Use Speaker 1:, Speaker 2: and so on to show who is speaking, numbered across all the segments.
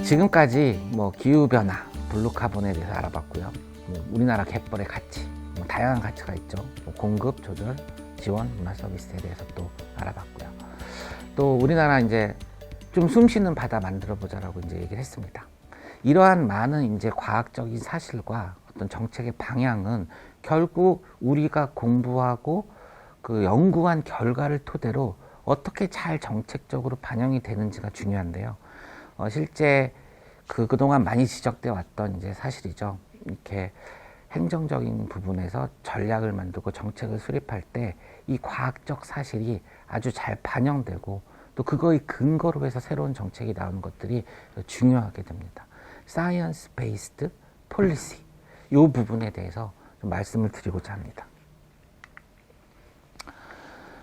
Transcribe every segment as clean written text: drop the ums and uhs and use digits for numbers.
Speaker 1: 지금까지 기후변화, 블루카본에 대해서 알아봤고요. 우리나라 갯벌의 가치, 다양한 가치가 있죠. 공급, 조절, 지원, 문화 서비스에 대해서 또 알아봤고요. 또 우리나라 이제 좀 숨쉬는 바다 만들어 보자라고 이제 얘기를 했습니다. 이러한 많은 이제 과학적인 사실과 어떤 정책의 방향은 결국 우리가 공부하고 그 연구한 결과를 토대로 어떻게 잘 정책적으로 반영이 되는지가 중요한데요. 실제 그동안 많이 지적돼 왔던 이제 사실이죠. 이렇게 행정적인 부분에서 전략을 만들고 정책을 수립할 때 이 과학적 사실이 아주 잘 반영되고 또 그거의 근거로 해서 새로운 정책이 나오는 것들이 중요하게 됩니다. 사이언스 베이스드 폴리시, 이 부분에 대해서 좀 말씀을 드리고자 합니다.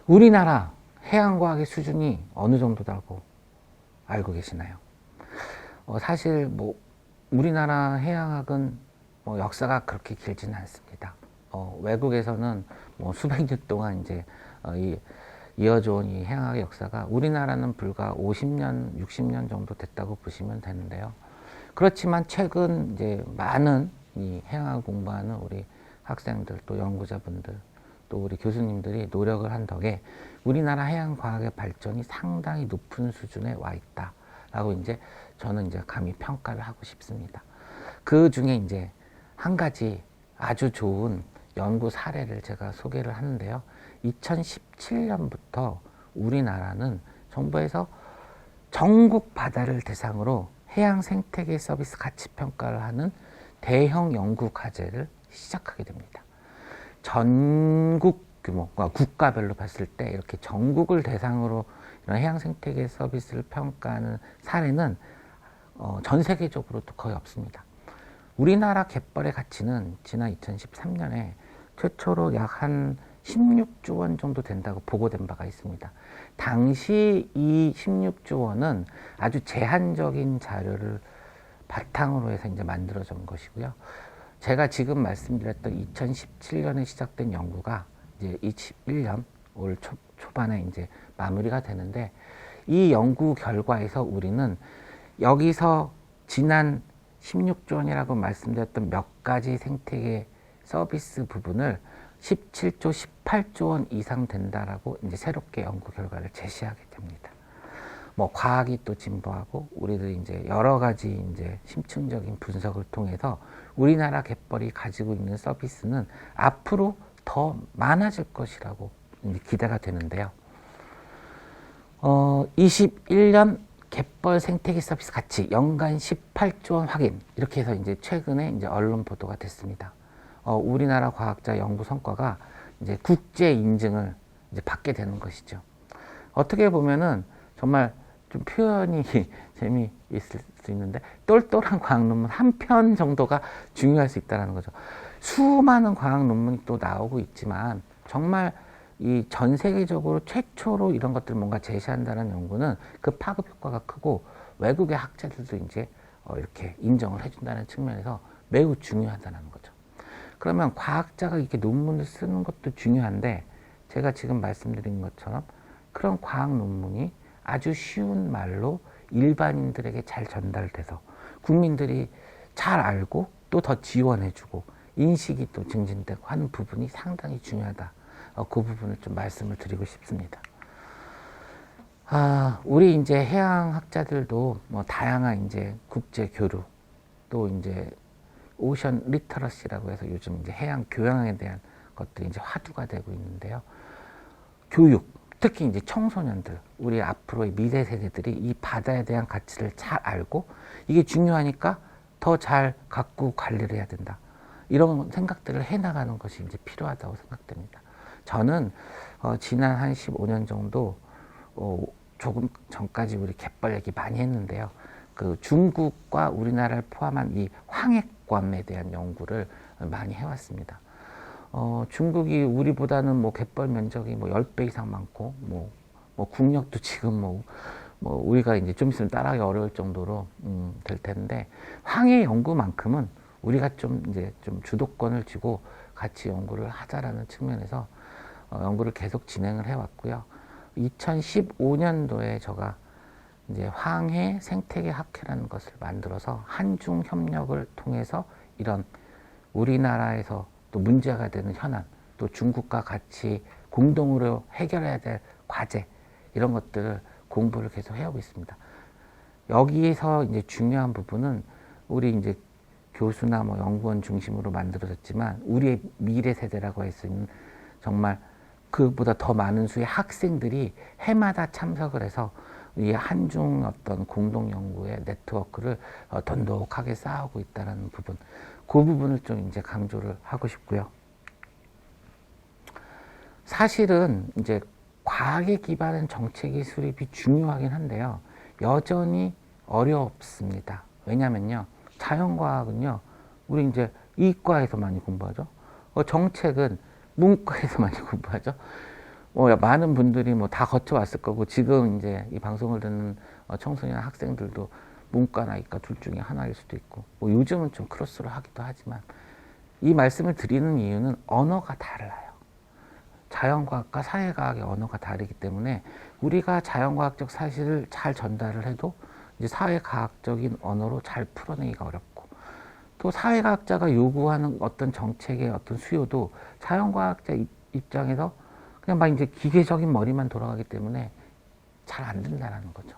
Speaker 1: 우리나라 해양과학의 수준이 어느 정도라고 알고 계시나요? 사실 우리나라 해양학은 역사가 그렇게 길지는 않습니다. 외국에서는 수백 년 동안 이제 이어져 온 이 해양학의 역사가 우리나라는 불과 50년, 60년 정도 됐다고 보시면 되는데요. 그렇지만 최근 이제 많은 이 해양학 공부하는 우리 학생들, 또 연구자분들, 또 우리 교수님들이 노력을 한 덕에 우리나라 해양과학의 발전이 상당히 높은 수준에 와 있다라고 이제 저는 이제 감히 평가를 하고 싶습니다. 그 중에 이제 한 가지 아주 좋은 연구 사례를 제가 소개를 하는데요. 2017년부터 우리나라는 정부에서 전국 바다를 대상으로 해양 생태계 서비스 가치 평가를 하는 대형 연구 과제를 시작하게 됩니다. 전국 규모가 국가별로 봤을 때 이렇게 전국을 대상으로 이런 해양 생태계 서비스를 평가하는 사례는 전 세계적으로도 거의 없습니다. 우리나라 갯벌의 가치는 지난 2013년에 최초로 약 한 16조 원 정도 된다고 보고된 바가 있습니다. 당시 이 16조 원은 아주 제한적인 자료를 바탕으로 해서 이제 만들어진 것이고요. 제가 지금 말씀드렸던 2017년에 시작된 연구가 이제 21년 올 초반에 이제 마무리가 되는데, 이 연구 결과에서 우리는 여기서 지난 16조 원이라고 말씀드렸던 몇 가지 생태계 서비스 부분을 17조, 18조 원 이상 된다라고 이제 새롭게 연구 결과를 제시하게 됩니다. 과학이 또 진보하고 우리들이 이제 여러 가지 이제 심층적인 분석을 통해서 우리나라 갯벌이 가지고 있는 서비스는 앞으로 더 많아질 것이라고 이제 기대가 되는데요. 21년 갯벌 생태계 서비스 가치 연간 18조 원 확인, 이렇게 해서 이제 최근에 이제 언론 보도가 됐습니다. 우리나라 과학자 연구 성과가 이제 국제 인증을 이제 받게 되는 것이죠. 어떻게 보면은 정말 좀 표현이 재미있을 수 있는데, 똘똘한 과학 논문 한 편 정도가 중요할 수 있다는 거죠. 수많은 과학 논문이 또 나오고 있지만 정말 이 전 세계적으로 최초로 이런 것들을 뭔가 제시한다는 연구는 그 파급 효과가 크고 외국의 학자들도 이제 이렇게 인정을 해준다는 측면에서 매우 중요하다는 거죠. 그러면 과학자가 이렇게 논문을 쓰는 것도 중요한데, 제가 지금 말씀드린 것처럼 그런 과학 논문이 아주 쉬운 말로 일반인들에게 잘 전달돼서 국민들이 잘 알고 또 더 지원해주고 인식이 또 증진되고 하는 부분이 상당히 중요하다. 그 부분을 좀 말씀을 드리고 싶습니다. 우리 이제 해양학자들도 다양한 이제 국제 교류, 또 이제 오션 리터러시라고 해서 요즘 이제 해양 교양에 대한 것들이 이제 화두가 되고 있는데요. 교육, 특히 이제 청소년들, 우리 앞으로의 미래 세대들이 이 바다에 대한 가치를 잘 알고 이게 중요하니까 더 잘 갖고 관리를 해야 된다. 이런 생각들을 해나가는 것이 이제 필요하다고 생각됩니다. 저는 지난 한 15년 정도 조금 전까지 우리 갯벌 얘기 많이 했는데요. 그 중국과 우리나라를 포함한 이 황해권에 대한 연구를 많이 해왔습니다. 중국이 우리보다는 갯벌 면적이 10배 이상 많고, 국력도 지금 우리가 이제 좀 있으면 따라하기 어려울 정도로 될 텐데, 황해 연구만큼은 우리가 좀 주도권을 쥐고 같이 연구를 하자라는 측면에서 연구를 계속 진행을 해왔고요. 2015년도에 제가 이제 황해 생태계 학회라는 것을 만들어서 한중 협력을 통해서 이런 우리나라에서 또 문제가 되는 현안, 또 중국과 같이 공동으로 해결해야 될 과제, 이런 것들을 공부를 계속 해오고 있습니다. 여기에서 이제 중요한 부분은 우리 이제 교수나 뭐 연구원 중심으로 만들어졌지만 우리의 미래 세대라고 할 수 있는 정말 그보다 더 많은 수의 학생들이 해마다 참석을 해서 이 한중 어떤 공동 연구의 네트워크를 돈독하게 쌓아오고 있다는 부분, 그 부분을 좀 이제 강조를 하고 싶고요. 사실은 이제 과학에 기반한 정책의 수립이 중요하긴 한데요. 여전히 어렵습니다. 왜냐면요. 자연과학은요. 우리 이제 이과에서 많이 공부하죠. 정책은 문과에서 많이 공부하죠. 많은 분들이 뭐 다 거쳐왔을 거고, 지금 이제 이 방송을 듣는 청소년 학생들도 문과나 이과 둘 중에 하나일 수도 있고, 뭐 요즘은 좀 크로스로 하기도 하지만, 이 말씀을 드리는 이유는 언어가 달라요. 자연과학과 사회과학의 언어가 다르기 때문에 우리가 자연과학적 사실을 잘 전달을 해도 이제 사회과학적인 언어로 잘 풀어내기가 어렵고, 또 사회과학자가 요구하는 어떤 정책의 어떤 수요도 자연과학자 입장에서 그냥 막 이제 기계적인 머리만 돌아가기 때문에 잘 안 된다는 거죠.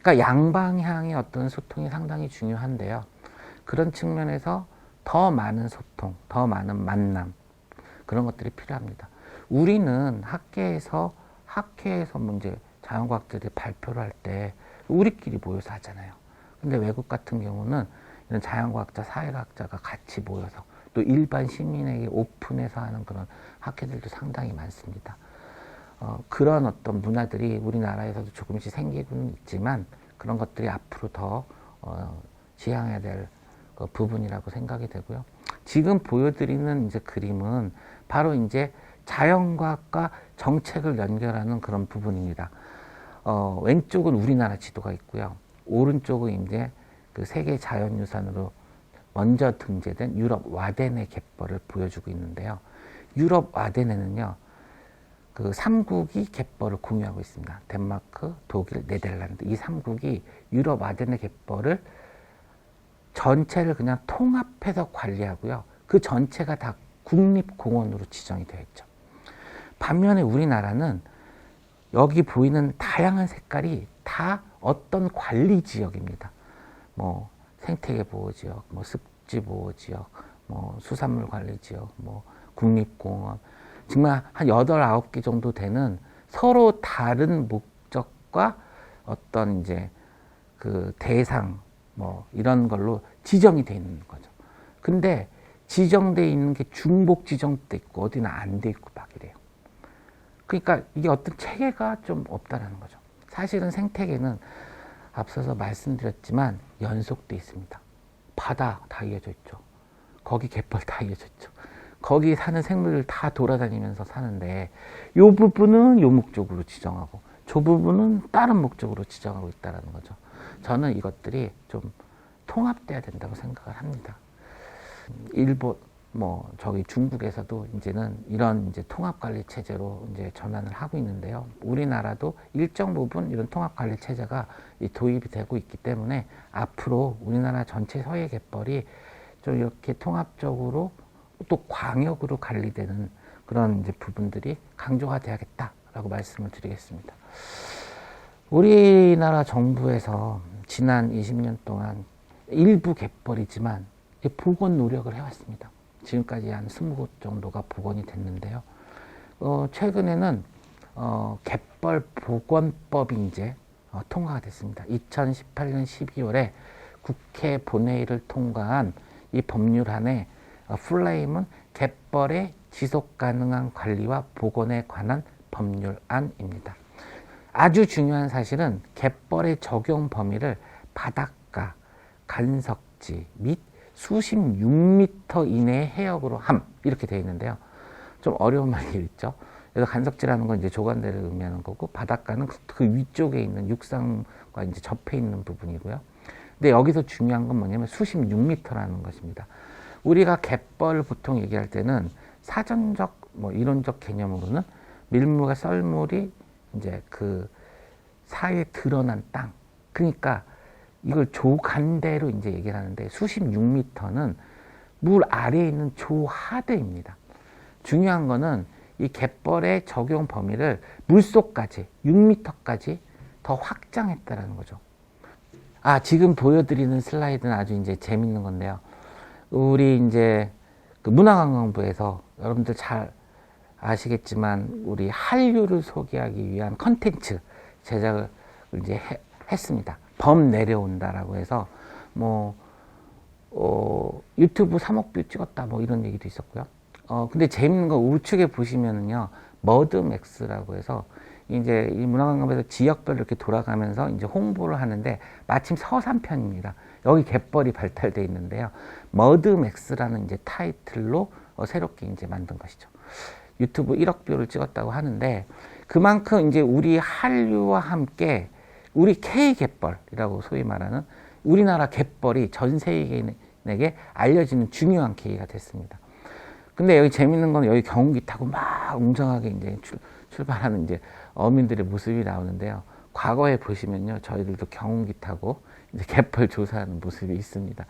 Speaker 1: 그러니까 양방향의 어떤 소통이 상당히 중요한데요. 그런 측면에서 더 많은 소통, 더 많은 만남, 그런 것들이 필요합니다. 우리는 학회에서 문제 자연과학자들이 발표를 할 때 우리끼리 모여서 하잖아요. 근데 외국 같은 경우는 이런 자연과학자, 사회과학자가 같이 모여서 또 일반 시민에게 오픈해서 하는 그런 학회들도 상당히 많습니다. 그런 어떤 문화들이 우리나라에서도 조금씩 생기고는 있지만 그런 것들이 앞으로 더 지향해야 될 부분이라고 생각이 되고요. 지금 보여드리는 이제 그림은 바로 이제 자연과학과 정책을 연결하는 그런 부분입니다. 왼쪽은 우리나라 지도가 있고요. 오른쪽은 이제 그 세계 자연유산으로 먼저 등재된 유럽 와덴의 갯벌을 보여주고 있는데요. 유럽 와덴에는요, 그 3국이 갯벌을 공유하고 있습니다. 덴마크, 독일, 네덜란드. 이 3국이 유럽 와덴의 갯벌을 전체를 그냥 통합해서 관리하고요. 그 전체가 다 국립공원으로 지정이 되어 있죠. 반면에 우리나라는 여기 보이는 다양한 색깔이 다 어떤 관리 지역입니다. 뭐 생태계 보호 지역, 뭐 습지 보호 지역, 뭐 수산물 관리 지역, 뭐 국립공원, 정말 한 8, 9개 정도 되는 서로 다른 목적과 어떤 이제 그 대상 뭐 이런 걸로 지정이 되어 있는 거죠. 근데 지정되어 있는 게 중복 지정도 있고 어디는 안 돼 있고 막 이래요. 그러니까 이게 어떤 체계가 좀 없다라는 거죠. 사실은 생태계는 앞서서 말씀드렸지만 연속돼 있습니다. 바다 다 이어져 있죠. 거기 갯벌 다 이어져 있죠. 거기 사는 생물들 다 돌아다니면서 사는데 요 부분은 요 목적으로 지정하고 저 부분은 다른 목적으로 지정하고 있다는 거죠. 저는 이것들이 좀 통합돼야 된다고 생각을 합니다. 일본, 뭐 저기 중국에서도 이제는 이런 이제 통합 관리 체제로 이제 전환을 하고 있는데요. 우리나라도 일정 부분 이런 통합 관리 체제가 도입이 되고 있기 때문에 앞으로 우리나라 전체 서해 갯벌이 좀 이렇게 통합적으로 또 광역으로 관리되는 그런 이제 부분들이 강조가 돼야겠다라고 말씀을 드리겠습니다. 우리나라 정부에서 지난 20년 동안 일부 갯벌이지만 복원 노력을 해왔습니다. 지금까지 한 20곳 정도가 복원이 됐는데요. 최근에는 갯벌 복원법이 이제 통과가 됐습니다. 2018년 12월에 국회 본회의를 통과한 이 법률안의 플레임은 갯벌의 지속 가능한 관리와 복원에 관한 법률안입니다. 아주 중요한 사실은 갯벌의 적용 범위를 바닷가, 간석지 및 수심 6m 이내의 해역으로 함 이렇게 되어 있는데요. 좀 어려운 말이 있죠. 그래서 간석지라는 건 이제 조간대를 의미하는 거고 바닷가는 그 위쪽에 있는 육상과 이제 접해 있는 부분이고요. 근데 여기서 중요한 건 뭐냐면 수심 6m라는 것입니다. 우리가 갯벌을 보통 얘기할 때는 사전적 뭐 이론적 개념으로는 밀물과 썰물이 이제 그 사이에 드러난 땅, 그러니까 이걸 조간대로 이제 얘기를 하는데 수심 6m는 물 아래에 있는 조하대입니다. 중요한 거는 이 갯벌의 적용 범위를 물속까지 6m까지 더 확장했다라는 거죠. 지금 보여드리는 슬라이드는 아주 이제 재밌는 건데요. 우리 이제 그 문화관광부에서 여러분들 잘 아시겠지만 우리 한류를 소개하기 위한 컨텐츠 제작을 이제 했습니다. 범 내려온다라고 해서 유튜브 3억 뷰 찍었다 뭐 이런 얘기도 있었고요. 근데 재밌는 거 우측에 보시면은요, 머드맥스라고 해서 이제 이 문화관광부에서 지역별로 이렇게 돌아가면서 이제 홍보를 하는데 마침 서산편입니다. 여기 갯벌이 발달되어 있는데요. 머드맥스라는 이제 타이틀로 새롭게 이제 만든 것이죠. 유튜브 1억 뷰를 찍었다고 하는데 그만큼 이제 우리 한류와 함께 우리 K 갯벌이라고 소위 말하는 우리나라 갯벌이 전 세계인에게 알려지는 중요한 계기가 됐습니다. 근데 여기 재밌는 건 여기 경운기 타고 막 웅장하게 이제 출발하는 이제 어민들의 모습이 나오는데요. 과거에 보시면요, 저희들도 경운기 타고 이제 갯벌 조사하는 모습이 있습니다.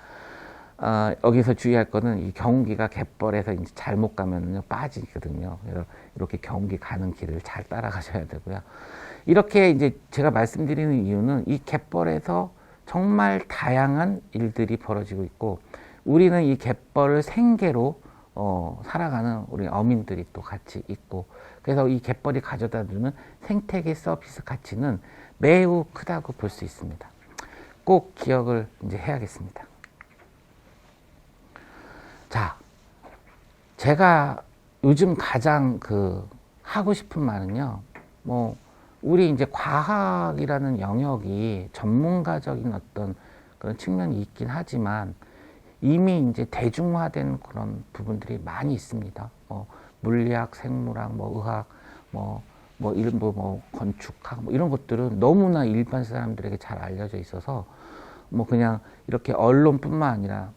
Speaker 1: 여기서 주의할 거는 이 경운기가 갯벌에서 이제 잘못 가면요 빠지거든요. 그래서 이렇게 경운기 가는 길을 잘 따라가셔야 되고요. 이렇게 이제 제가 말씀드리는 이유는 이 갯벌에서 정말 다양한 일들이 벌어지고 있고 우리는 이 갯벌을 생계로 살아가는 우리 어민들이 또 같이 있고 그래서 이 갯벌이 가져다 주는 생태계 서비스 가치는 매우 크다고 볼 수 있습니다. 꼭 기억을 이제 해야겠습니다. 자, 제가 요즘 가장 하고 싶은 말은요, 우리 이제 과학이라는 영역이 전문가적인 어떤 그런 측면이 있긴 하지만 이미 이제 대중화된 그런 부분들이 많이 있습니다. 물리학, 생물학, 의학, 건축학, 이런 것들은 너무나 일반 사람들에게 잘 알려져 있어서 그냥 이렇게 언론뿐만 아니라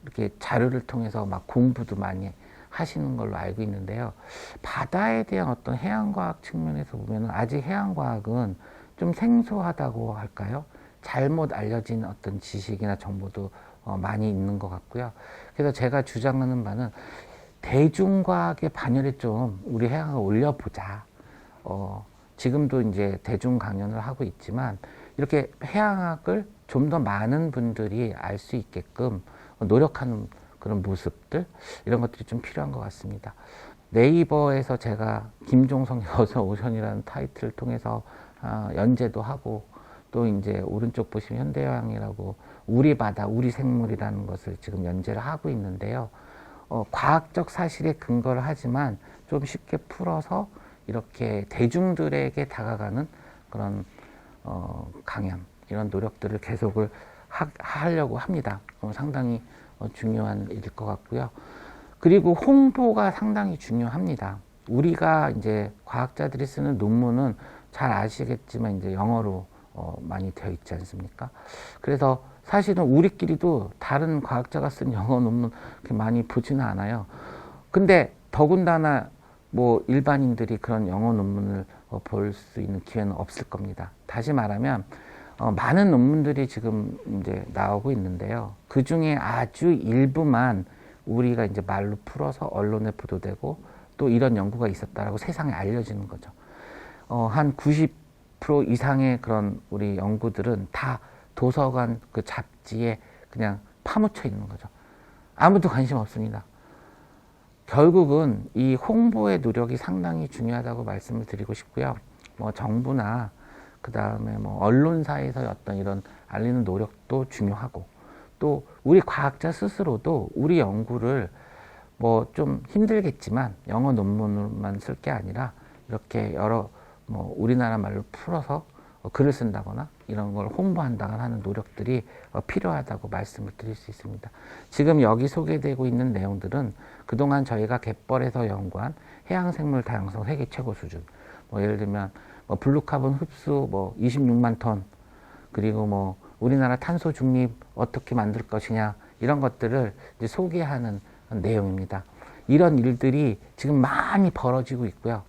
Speaker 1: 이렇게 자료를 통해서 막 공부도 많이 하시는 걸로 알고 있는데요. 바다에 대한 어떤 해양과학 측면에서 보면 아직 해양과학은 좀 생소하다고 할까요? 잘못 알려진 어떤 지식이나 정보도 많이 있는 것 같고요. 그래서 제가 주장하는 바는 대중과학의 반열에 좀 우리 해양을 올려보자. 지금도 이제 대중 강연을 하고 있지만 이렇게 해양학을 좀 더 많은 분들이 알 수 있게끔 노력하는 그런 모습들 이런 것들이 좀 필요한 것 같습니다. 네이버에서 제가 김종성 여서 오션이라는 타이틀을 통해서 연재도 하고 또 이제 오른쪽 보시면 현대해양이라고 우리 바다, 우리 생물이라는 것을 지금 연재를 하고 있는데요. 과학적 사실에 근거를 하지만 좀 쉽게 풀어서 이렇게 대중들에게 다가가는 그런 강연 이런 노력들을 계속을 하려고 합니다. 상당히 중요한 일일 것 같고요. 그리고 홍보가 상당히 중요합니다. 우리가 이제 과학자들이 쓰는 논문은 잘 아시겠지만 이제 영어로 많이 되어 있지 않습니까? 그래서 사실은 우리끼리도 다른 과학자가 쓴 영어 논문 그렇게 많이 보지는 않아요. 근데 더군다나 일반인들이 그런 영어 논문을 볼 수 있는 기회는 없을 겁니다. 다시 말하면 많은 논문들이 지금 이제 나오고 있는데요. 그 중에 아주 일부만 우리가 이제 말로 풀어서 언론에 보도되고 또 이런 연구가 있었다라고 세상에 알려지는 거죠. 한 90% 이상의 그런 우리 연구들은 다 도서관 그 잡지에 그냥 파묻혀 있는 거죠. 아무도 관심 없습니다. 결국은 이 홍보의 노력이 상당히 중요하다고 말씀을 드리고 싶고요. 정부나 그 다음에 언론사에서의 어떤 이런 알리는 노력도 중요하고 또 우리 과학자 스스로도 우리 연구를 좀 힘들겠지만 영어 논문만 쓸 게 아니라 이렇게 여러 우리나라 말로 풀어서 글을 쓴다거나 이런 걸 홍보한다거나 하는 노력들이 필요하다고 말씀을 드릴 수 있습니다. 지금 여기 소개되고 있는 내용들은 그동안 저희가 갯벌에서 연구한 해양생물 다양성 세계 최고 수준, 예를 들면 블루카본 흡수 26만 톤, 그리고 우리나라 탄소 중립 어떻게 만들 것이냐 이런 것들을 이제 소개하는 내용입니다. 이런 일들이 지금 많이 벌어지고 있고요.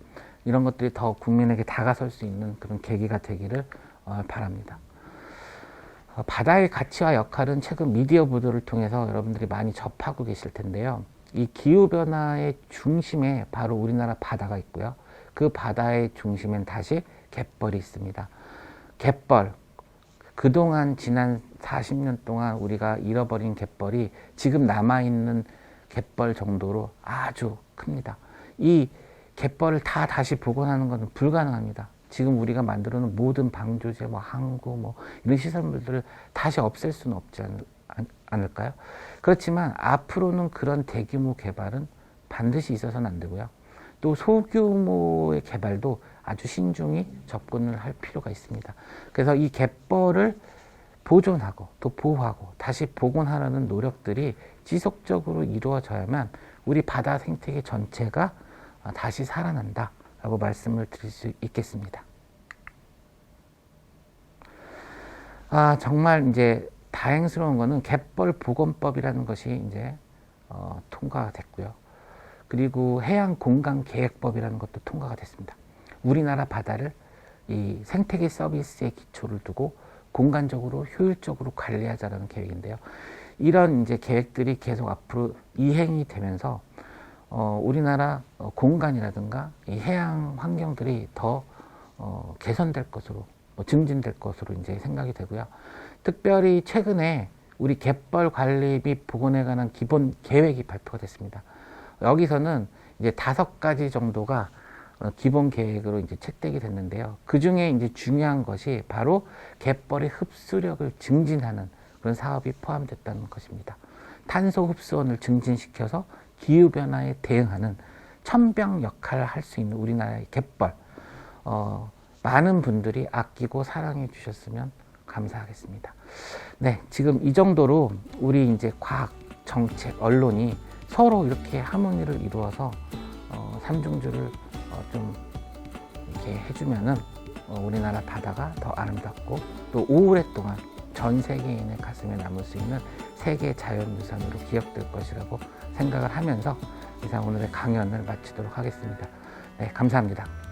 Speaker 1: 이런 것들이 더 국민에게 다가설 수 있는 그런 계기가 되기를 바랍니다. 바다의 가치와 역할은 최근 미디어 보도를 통해서 여러분들이 많이 접하고 계실 텐데요. 이 기후변화의 중심에 바로 우리나라 바다가 있고요. 그 바다의 중심엔 다시 갯벌이 있습니다. 갯벌, 그동안 지난 40년 동안 우리가 잃어버린 갯벌이 지금 남아있는 갯벌 정도로 아주 큽니다. 이 갯벌을 다 다시 복원하는 것은 불가능합니다. 지금 우리가 만들어 놓은 모든 방조제, 항구, 이런 시설물들을 다시 없앨 수는 없지 않을까요? 그렇지만 앞으로는 그런 대규모 개발은 반드시 있어서는 안 되고요. 또 소규모의 개발도 아주 신중히 접근을 할 필요가 있습니다. 그래서 이 갯벌을 보존하고 또 보호하고 다시 복원하려는 노력들이 지속적으로 이루어져야만 우리 바다 생태계 전체가 다시 살아난다 라고 말씀을 드릴 수 있겠습니다. 정말 이제 다행스러운 거는 갯벌 복원법이라는 것이 이제 통과가 됐고요. 그리고 해양 공간 계획법이라는 것도 통과가 됐습니다. 우리나라 바다를 이 생태계 서비스의 기초를 두고 공간적으로 효율적으로 관리하자라는 계획인데요. 이런 이제 계획들이 계속 앞으로 이행이 되면서 우리나라 공간이라든가 이 해양 환경들이 더 개선될 것으로 증진될 것으로 이제 생각이 되고요. 특별히 최근에 우리 갯벌 관리 및 복원에 관한 기본 계획이 발표가 됐습니다. 여기서는 이제 5가지 정도가 기본 계획으로 이제 채택이 됐는데요. 그 중에 이제 중요한 것이 바로 갯벌의 흡수력을 증진하는 그런 사업이 포함됐다는 것입니다. 탄소 흡수원을 증진시켜서 기후변화에 대응하는 천병 역할을 할 수 있는 우리나라의 갯벌. 많은 분들이 아끼고 사랑해 주셨으면 감사하겠습니다. 네, 지금 이 정도로 우리 이제 과학, 정책, 언론이 서로 이렇게 하모니를 이루어서 삼중주를 좀 이렇게 해주면은 우리나라 바다가 더 아름답고 또 오랫동안 전 세계인의 가슴에 남을 수 있는 세계 자연유산으로 기억될 것이라고 생각을 하면서 이상 오늘의 강연을 마치도록 하겠습니다. 네, 감사합니다.